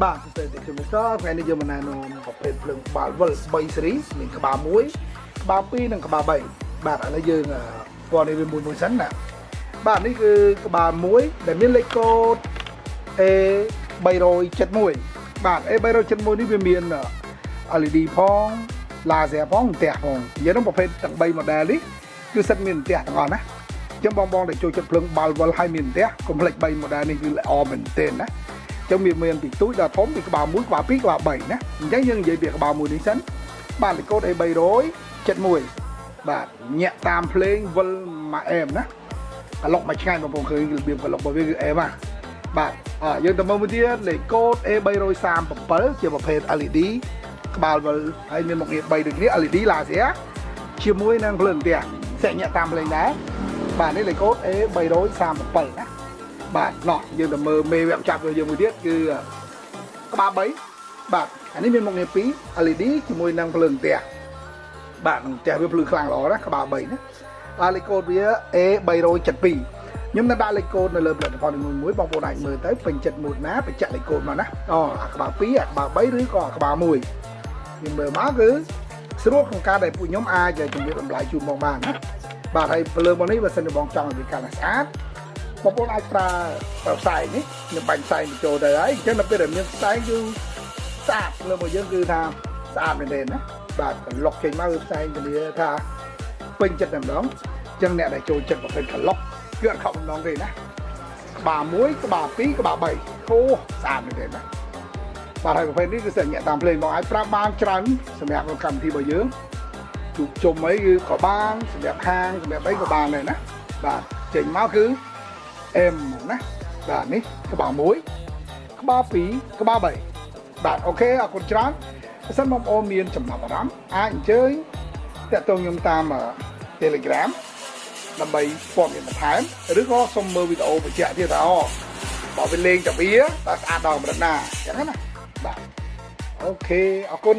បាទសរសេរតែខ្ញុំទៅថ្ងៃនេះយើងមកណែនាំប្រភេទភ្លើងក្បាលវិល3សេរីមានក្បាល1ក្បាល2និងក្បាល3បាទឥឡូវយើងពណ៌នេះវាមួយសិនណាបាទនេះគឺក្បាល1ដែលមានលេខកូដ A371 បាទ A371 នេះវាមាន LED ផង laser ផងផ្ទះផងនិយាយទៅប្រភេទទាំង3 model នេះគឺសិតមានផ្ទះទាំងអស់ណាចឹងបងដែលចូលចិត្តភ្លើងបាល់វល់ឲ្យមានផ្ទះកុំភ្លេច3 model នេះគឺល្អមែនទែនណាចឹងវាមានពីទូចដល់ធំពីក្បាល1ក្បាល2ក្បាល3ណាអញ្ចឹងយើងនិយាយពីក្បាល1នេះសិនបាទលេខកូដ A371 បាទញាក់តាមភ្លេងវិលមួយអែមណាក្លុកមួយឆ្ងាយបងប្អូនឃើញរបៀបក្លុករបស់វាគឺអែមណាបាទយើងទៅមើលមួយទៀតលេខកូដ A337 ជាប្រភេទ LED ក្បាលវិលហើយមានមុខងារ3ដូចគ្នា LED laser ជាមួយនឹងភ្លើងផ្ទះsẽញាក់តាមភ្លេងដែរបាទនេះលេខកូដ A337 ណាបាទណោះយើងទៅមើលមេវគ្គចាប់យើងមួយទៀតគឺក្បាល3បាទអានេះមានមុខងារ2 LED ជាមួយនឹងភ្លើងផ្ទះបាទនឹងផ្ទះវាភ្លឺខ្លាំងល្អណាក្បាល3ណាបាទលេខកូដវា A372 ខ្ញុំនៅដាក់លេខកូដនៅលើផលិតផលនីមួយៗបងប្អូនអាចមើលទៅពេញចិត្តមួយណាបញ្ជាក់លេខកូដមកណាអាក្បាល2អាក្បាល3ឬក៏អាក្បាល1ខ្ញុំមើលមកគឺស្រួលក្នុងការដែលពួកខ្ញុំអាចជំរាបតម្លៃជូនបងបានណាបាទហើយភ្លើងមកនេះបើសិនជាបងចង់ឲ្យវាកាន់តែស្អាតបងប្អូនអាចប្រើផ្សែងនេះខ្ញុំបាញ់ផ្សែងបញ្ចូលទៅហើយអញ្ចឹងដល់ពេលដែលមានផ្សែងគឺស្អាតភ្លើងរបស់យើងគឺថាស្អាតមែនទេណាបាទក្លុកចេញមកគឺផ្សែងធានាថាពេញចិត្តតែម្ដងអញ្ចឹងអ្នកដែលចូលចិត្តប្រភេទក្លុកគឺអត់ខកម្ដងទេណាក្បាល1ក្បាល2ក្បាល3អូស្អាតមែនទេណាបាទហើយប្រភេទនេះគឺsẽញាក់តាមភ្លេងបងអាចប្រាប់បានច្រើនសម្រាប់កម្មវិធីរបស់យើងជួបជុំអីគឺក៏បានសម្រាប់ហាងសម្រាប់អីក៏បានដែរណាបាទចេញមកគឺអែមណាបាទនេះក្បាល1ក្បាល2ក្បាល3បាទអូខេអរគុណច្រើនបើសិនបងប្អូនមានចំណាប់អារម្មណ៍អាចអញ្ជើញតាក់ទងខ្ញុំតាម Telegram ដើម្បីព័ត៌មានបន្ថែមឬក៏សូមមើលវីដេអូបញ្ជាក់ទៀតថាបើវាលេងតាវាតើស្អាតដល់កម្រិតណាអញ្ចឹងណាបាទអូខេអរគុណ